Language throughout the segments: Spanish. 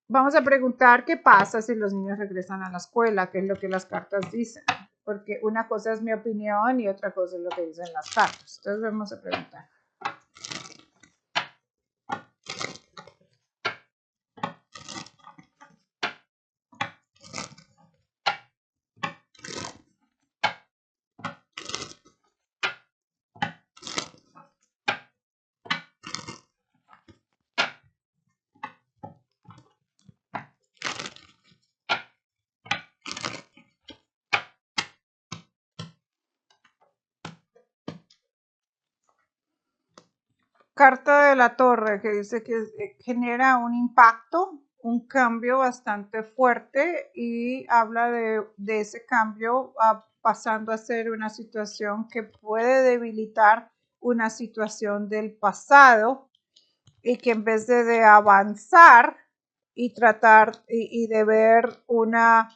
vamos a preguntar qué pasa si los niños regresan a la escuela, qué es lo que las cartas dicen, porque una cosa es mi opinión y otra cosa es lo que dicen las cartas. Entonces vamos a preguntar. Carta de la Torre, que dice que genera un impacto, un cambio bastante fuerte y habla de ese cambio pasando a ser una situación que puede debilitar una situación del pasado y que en vez de avanzar y tratar y de ver una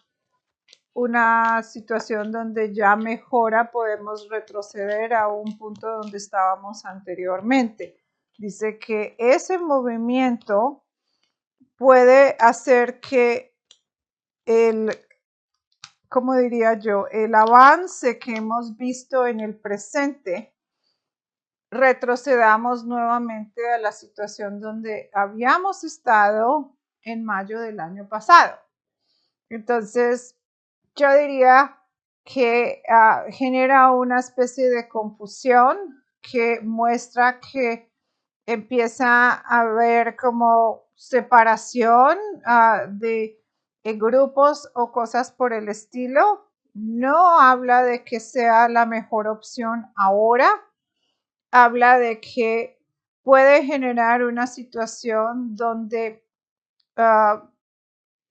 situación donde ya mejora, podemos retroceder a un punto donde estábamos anteriormente. Dice que ese movimiento puede hacer que ¿cómo diría yo? El avance que hemos visto en el presente, retrocedamos nuevamente a la situación donde habíamos estado en mayo del año pasado. Entonces, yo diría que genera una especie de confusión que muestra que empieza a haber como separación de grupos o cosas por el estilo. No habla de que sea la mejor opción ahora, habla de que puede generar una situación donde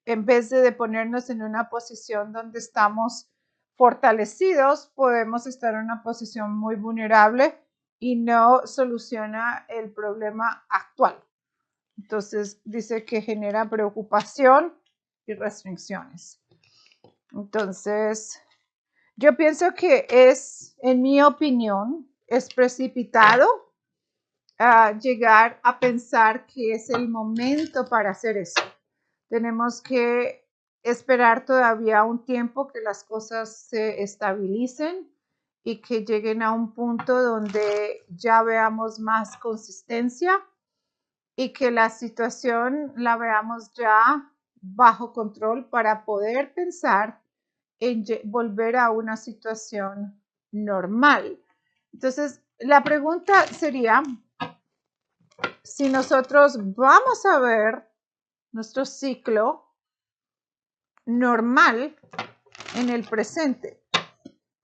en vez de ponernos en una posición donde estamos fortalecidos, podemos estar en una posición muy vulnerable y no soluciona el problema actual. Entonces dice que genera preocupación y restricciones. Entonces, yo pienso que en mi opinión, es precipitado llegar a pensar que es el momento para hacer eso. Tenemos que esperar todavía un tiempo que las cosas se estabilicen y que lleguen a un punto donde ya veamos más consistencia y que la situación la veamos ya bajo control para poder pensar en volver a una situación normal. Entonces, la pregunta sería si nosotros vamos a ver nuestro ciclo normal en el presente.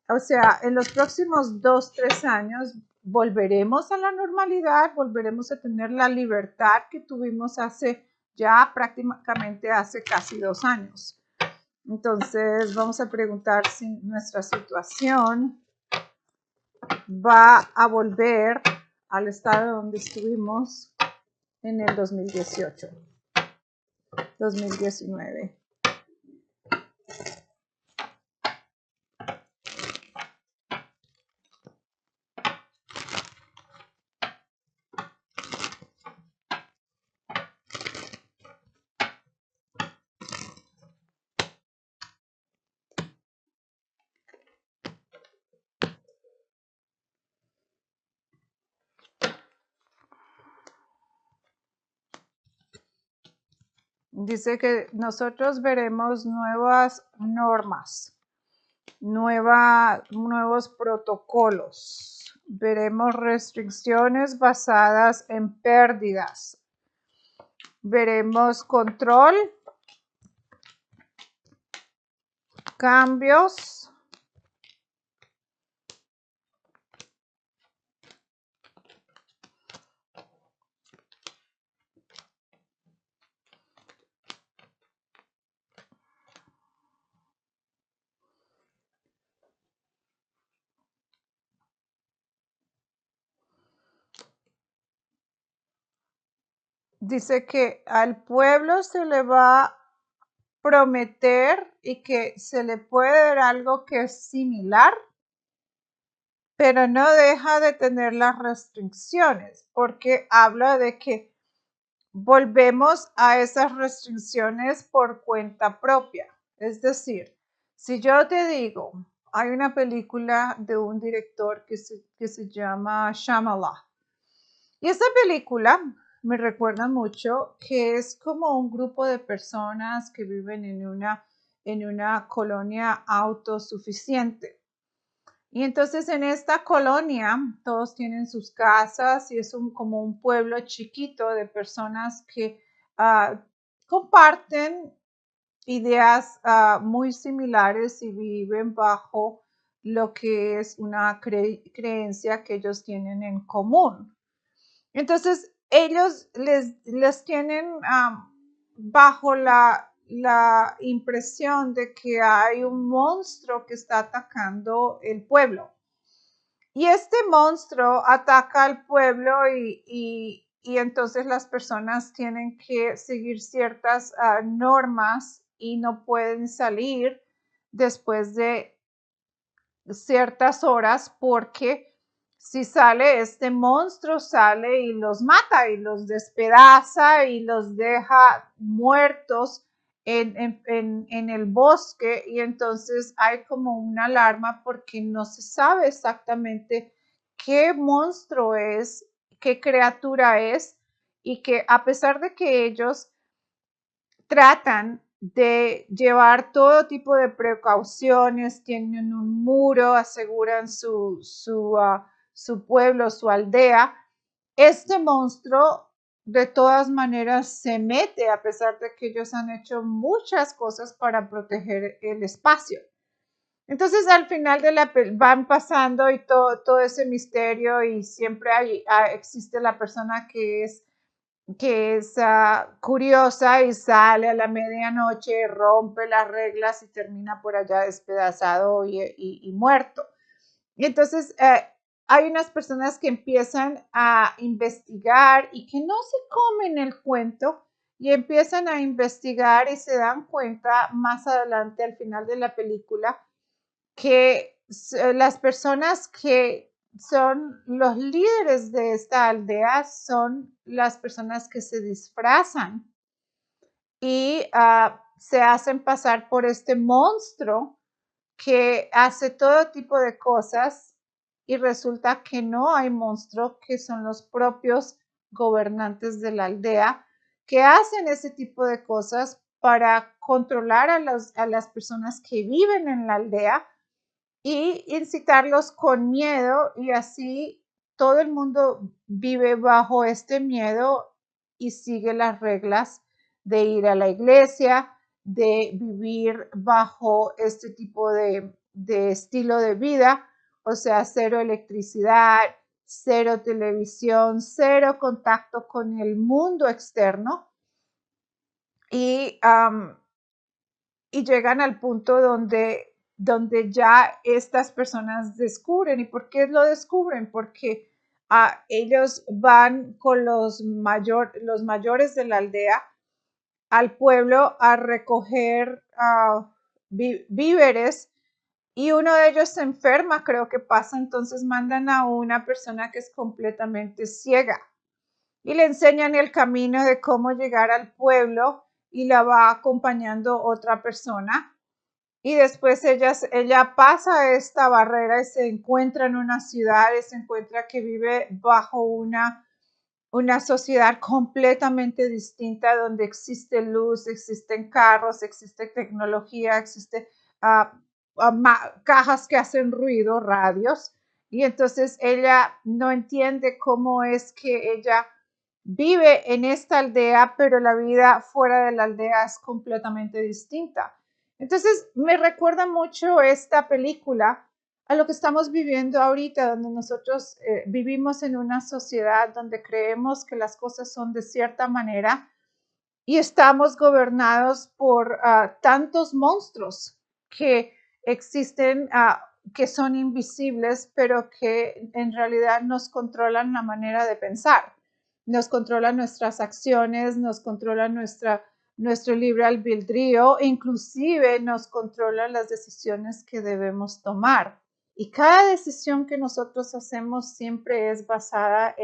O sea, en los próximos 2-3 años volveremos a la normalidad, volveremos a tener la libertad que tuvimos hace ya prácticamente hace casi 2 años. Entonces vamos a preguntar si nuestra situación va a volver al estado donde estuvimos en el 2018, 2019. Dice que nosotros veremos nuevas normas, nuevos protocolos, veremos restricciones basadas en pérdidas, veremos control, cambios, dice que al pueblo se le va a prometer y que se le puede dar algo que es similar, pero no deja de tener las restricciones, porque habla de que volvemos a esas restricciones por cuenta propia. Es decir, si yo te digo, hay una película de un director que se llama Shyamalan, y esa película me recuerda mucho que es como un grupo de personas que viven en una colonia autosuficiente. Y entonces en esta colonia todos tienen sus casas y es como un pueblo chiquito de personas que uh, comparten ideas muy similares y viven bajo lo que es una creencia que ellos tienen en común. Entonces ellos les tienen bajo la impresión de que hay un monstruo que está atacando el pueblo. Y este monstruo ataca al pueblo y entonces las personas tienen que seguir ciertas normas y no pueden salir después de ciertas horas porque si sale este monstruo, sale y los mata y los despedaza y los deja muertos en el bosque y entonces hay como una alarma porque no se sabe exactamente qué monstruo es, qué criatura es y que a pesar de que ellos tratan de llevar todo tipo de precauciones, tienen un muro, aseguran su pueblo, su aldea. Este monstruo de todas maneras se mete a pesar de que ellos han hecho muchas cosas para proteger el espacio. Entonces al final de van pasando y todo ese misterio y siempre existe la persona que es curiosa y sale a la medianoche, rompe las reglas y termina por allá despedazado y muerto. Y entonces hay unas personas que empiezan a investigar y que no se comen el cuento y empiezan a investigar y se dan cuenta más adelante al final de la película que las personas que son los líderes de esta aldea son las personas que se disfrazan y se hacen pasar por este monstruo que hace todo tipo de cosas y resulta que no hay monstruo, que son los propios gobernantes de la aldea que hacen ese tipo de cosas para controlar a las personas que viven en la aldea y incitarlos con miedo y así todo el mundo vive bajo este miedo y sigue las reglas de ir a la iglesia, de vivir bajo este tipo de estilo de vida, o sea, cero electricidad, cero televisión, cero contacto con el mundo externo y y llegan al punto donde ya estas personas descubren. ¿Y por qué lo descubren? Porque ellos van con los mayores de la aldea al pueblo a recoger víveres y uno de ellos se enferma, creo que pasa, entonces mandan a una persona que es completamente ciega y le enseñan el camino de cómo llegar al pueblo y la va acompañando otra persona y después ella pasa esta barrera y se encuentra en una ciudad y se encuentra que vive bajo una sociedad completamente distinta donde existe luz, existen carros, existe tecnología, existe cajas que hacen ruido, radios. Y entonces ella no entiende cómo es que ella vive en esta aldea, pero la vida fuera de la aldea es completamente distinta. Entonces me recuerda mucho esta película a lo que estamos viviendo ahorita, donde nosotros vivimos en una sociedad donde creemos que las cosas son de cierta manera y estamos gobernados por tantos monstruos que existen, que son invisibles, pero que en realidad nos controlan la manera de pensar, nos controlan nuestras acciones, nos controlan nuestro libre albedrío, inclusive nos controlan las decisiones que debemos tomar. Y cada decisión que nosotros hacemos siempre es basada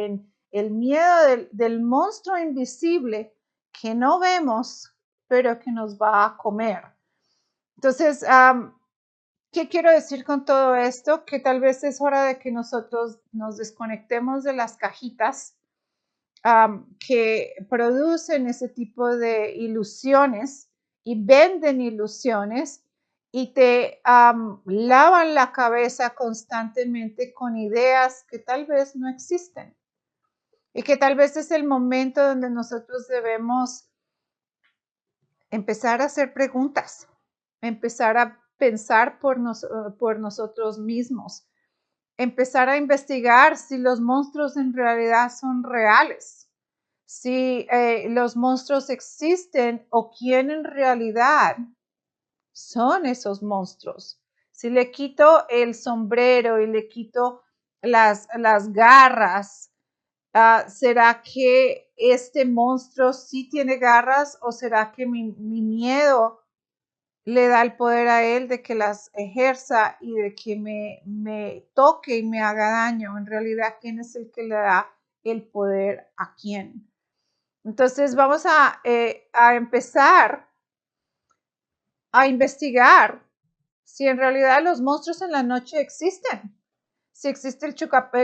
el miedo del monstruo invisible que no vemos, pero que nos va a comer. Entonces, ¿qué quiero decir con todo esto? Que tal vez es hora de que nosotros nos desconectemos de las cajitas que producen ese tipo de ilusiones y venden ilusiones y te lavan la cabeza constantemente con ideas que tal vez no existen y que tal vez es el momento donde nosotros debemos empezar a hacer preguntas, empezar a pensar por nosotros mismos, empezar a investigar si los monstruos en realidad son reales, si los monstruos existen o quién en realidad son esos monstruos. Si le quito el sombrero y le quito las garras, ¿será que este monstruo sí tiene garras o será que mi miedo le da el poder a él de que las ejerza y de que me toque y me haga daño? En realidad, ¿quién es el que le da el poder a quién? Entonces vamos a empezar a investigar si en realidad los monstruos en la noche existen. Si existe el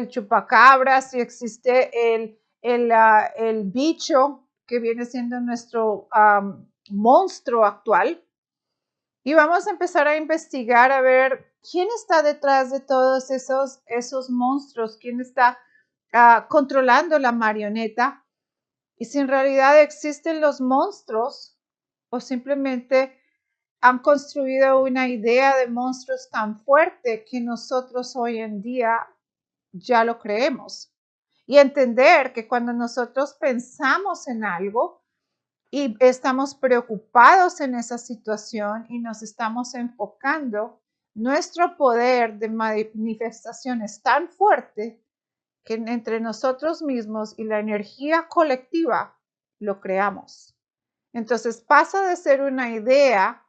chupacabra, si existe el bicho que viene siendo nuestro monstruo actual. Y vamos a empezar a investigar a ver quién está detrás de todos esos monstruos, quién está controlando la marioneta y si en realidad existen los monstruos o simplemente han construido una idea de monstruos tan fuerte que nosotros hoy en día ya lo creemos. Y entender que cuando nosotros pensamos en algo y estamos preocupados en esa situación y nos estamos enfocando, nuestro poder de manifestación es tan fuerte que entre nosotros mismos y la energía colectiva lo creamos. Entonces pasa de ser una idea,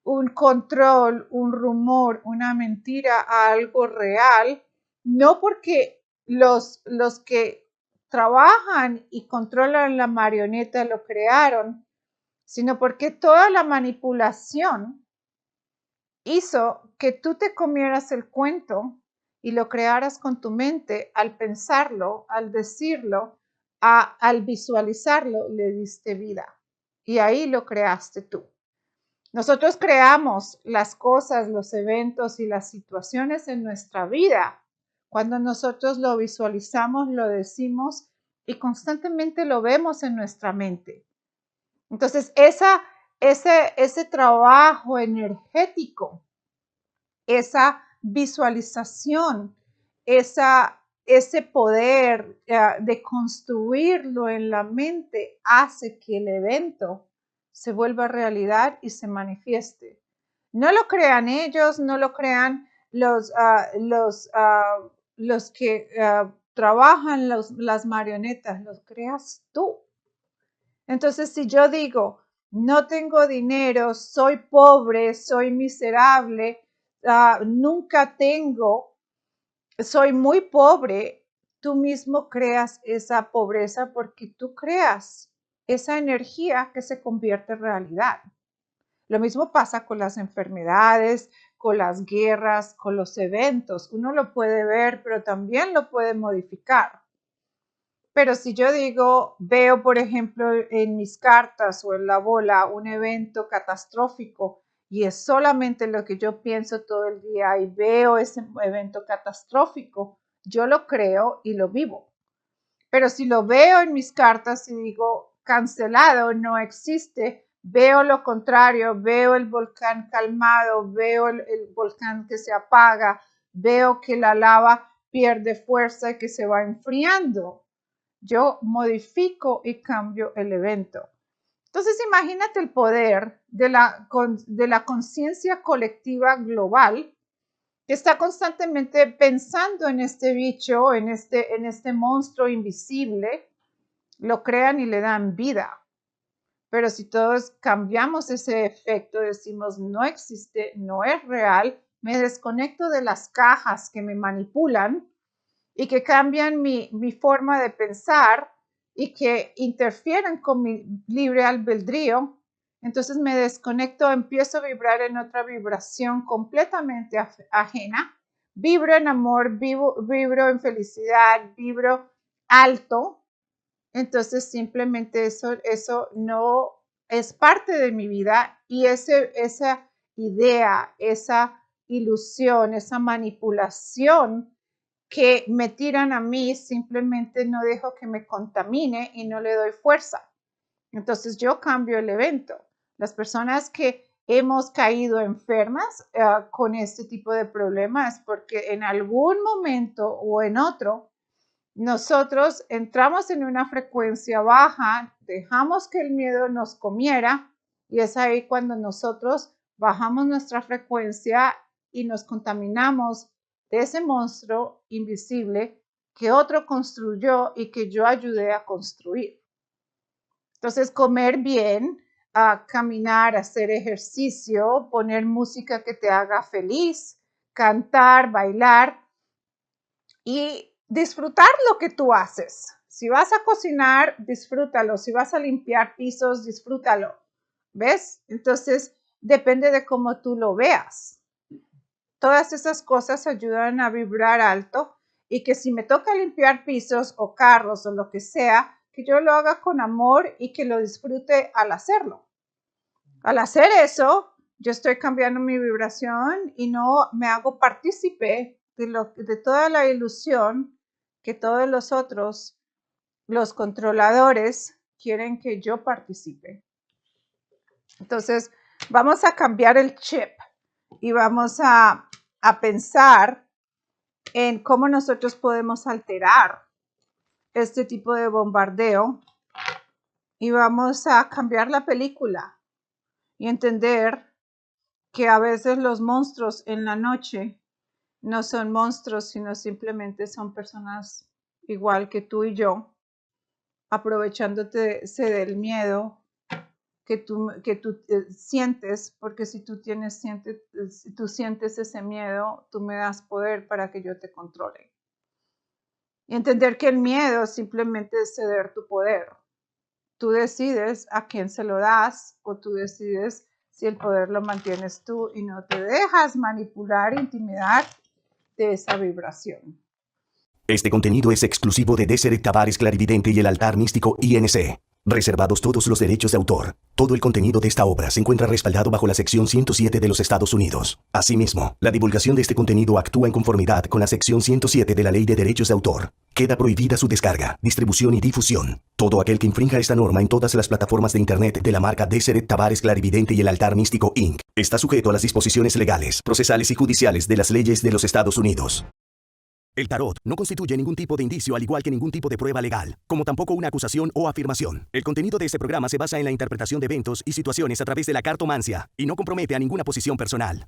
un control, un rumor, una mentira a algo real, no porque los que trabajan y controlan la marioneta lo crearon, sino porque toda la manipulación hizo que tú te comieras el cuento y lo crearas con tu mente al pensarlo, al decirlo, al visualizarlo, le diste vida. Y ahí lo creaste tú. Nosotros creamos las cosas, los eventos y las situaciones en nuestra vida cuando nosotros lo visualizamos, lo decimos y constantemente lo vemos en nuestra mente. Entonces, ese trabajo energético, esa visualización, ese poder de construirlo en la mente hace que el evento se vuelva realidad y se manifieste. No lo crean ellos, no lo crean los que trabajan las marionetas, los creas tú. Entonces, si yo digo, no tengo dinero, soy pobre, soy miserable, nunca tengo, soy muy pobre, tú mismo creas esa pobreza porque tú creas esa energía que se convierte en realidad. Lo mismo pasa con las enfermedades, con las guerras, con los eventos. Uno lo puede ver, pero también lo puede modificar. Pero si yo digo, veo, por ejemplo, en mis cartas o en la bola un evento catastrófico y es solamente lo que yo pienso todo el día y veo ese evento catastrófico, yo lo creo y lo vivo. Pero si lo veo en mis cartas y digo, cancelado, no existe, veo lo contrario, veo el volcán calmado, veo el volcán que se apaga, veo que la lava pierde fuerza y que se va enfriando. Yo modifico y cambio el evento. Entonces, imagínate el poder de la conciencia colectiva global que está constantemente pensando en este bicho, en este monstruo invisible, lo crean y le dan vida. Pero si todos cambiamos ese efecto, decimos no existe, no es real, me desconecto de las cajas que me manipulan y que cambian mi forma de pensar y que interfieren con mi libre albedrío, entonces me desconecto, empiezo a vibrar en otra vibración completamente ajena. Vibro en amor, vibro en felicidad, vibro alto. Entonces simplemente eso no es parte de mi vida y esa idea, esa ilusión, esa manipulación que me tiran a mí, simplemente no dejo que me contamine y no le doy fuerza. Entonces yo cambio el evento. Las personas que hemos caído enfermas con este tipo de problemas porque en algún momento o en otro nosotros entramos en una frecuencia baja, dejamos que el miedo nos comiera y es ahí cuando nosotros bajamos nuestra frecuencia y nos contaminamos de ese monstruo invisible que otro construyó y que yo ayudé a construir. Entonces, comer bien, caminar, hacer ejercicio, poner música que te haga feliz, cantar, bailar y disfrutar lo que tú haces. Si vas a cocinar, disfrútalo. Si vas a limpiar pisos, disfrútalo. ¿Ves? Entonces, depende de cómo tú lo veas. Todas esas cosas ayudan a vibrar alto y que si me toca limpiar pisos o carros o lo que sea, que yo lo haga con amor y que lo disfrute al hacerlo. Al hacer eso, yo estoy cambiando mi vibración y no me hago partícipe de toda la ilusión que todos los otros, los controladores, quieren que yo participe. Entonces, vamos a cambiar el chip y vamos a pensar en cómo nosotros podemos alterar este tipo de bombardeo y vamos a cambiar la película y entender que a veces los monstruos en la noche no son monstruos, sino simplemente son personas igual que tú y yo, aprovechándote del miedo que tú sientes, porque si tú sientes ese miedo, tú me das poder para que yo te controle. Y entender que el miedo simplemente es ceder tu poder. Tú decides a quién se lo das o tú decides si el poder lo mantienes tú y no te dejas manipular, intimidar de esa vibración. Este contenido es exclusivo de Deseret Tavares Clarividente y el Altar Místico INC. Reservados todos los derechos de autor. Todo el contenido de esta obra se encuentra respaldado bajo la sección 107 de los Estados Unidos. Asimismo, la divulgación de este contenido actúa en conformidad con la sección 107 de la Ley de Derechos de Autor. Queda prohibida su descarga, distribución y difusión. Todo aquel que infrinja esta norma en todas las plataformas de internet de la marca Deseret Tavares Clarividente y el Altar Místico Inc. está sujeto a las disposiciones legales, procesales y judiciales de las leyes de los Estados Unidos. El tarot no constituye ningún tipo de indicio al igual que ningún tipo de prueba legal, como tampoco una acusación o afirmación. El contenido de este programa se basa en la interpretación de eventos y situaciones a través de la cartomancia y no compromete a ninguna posición personal.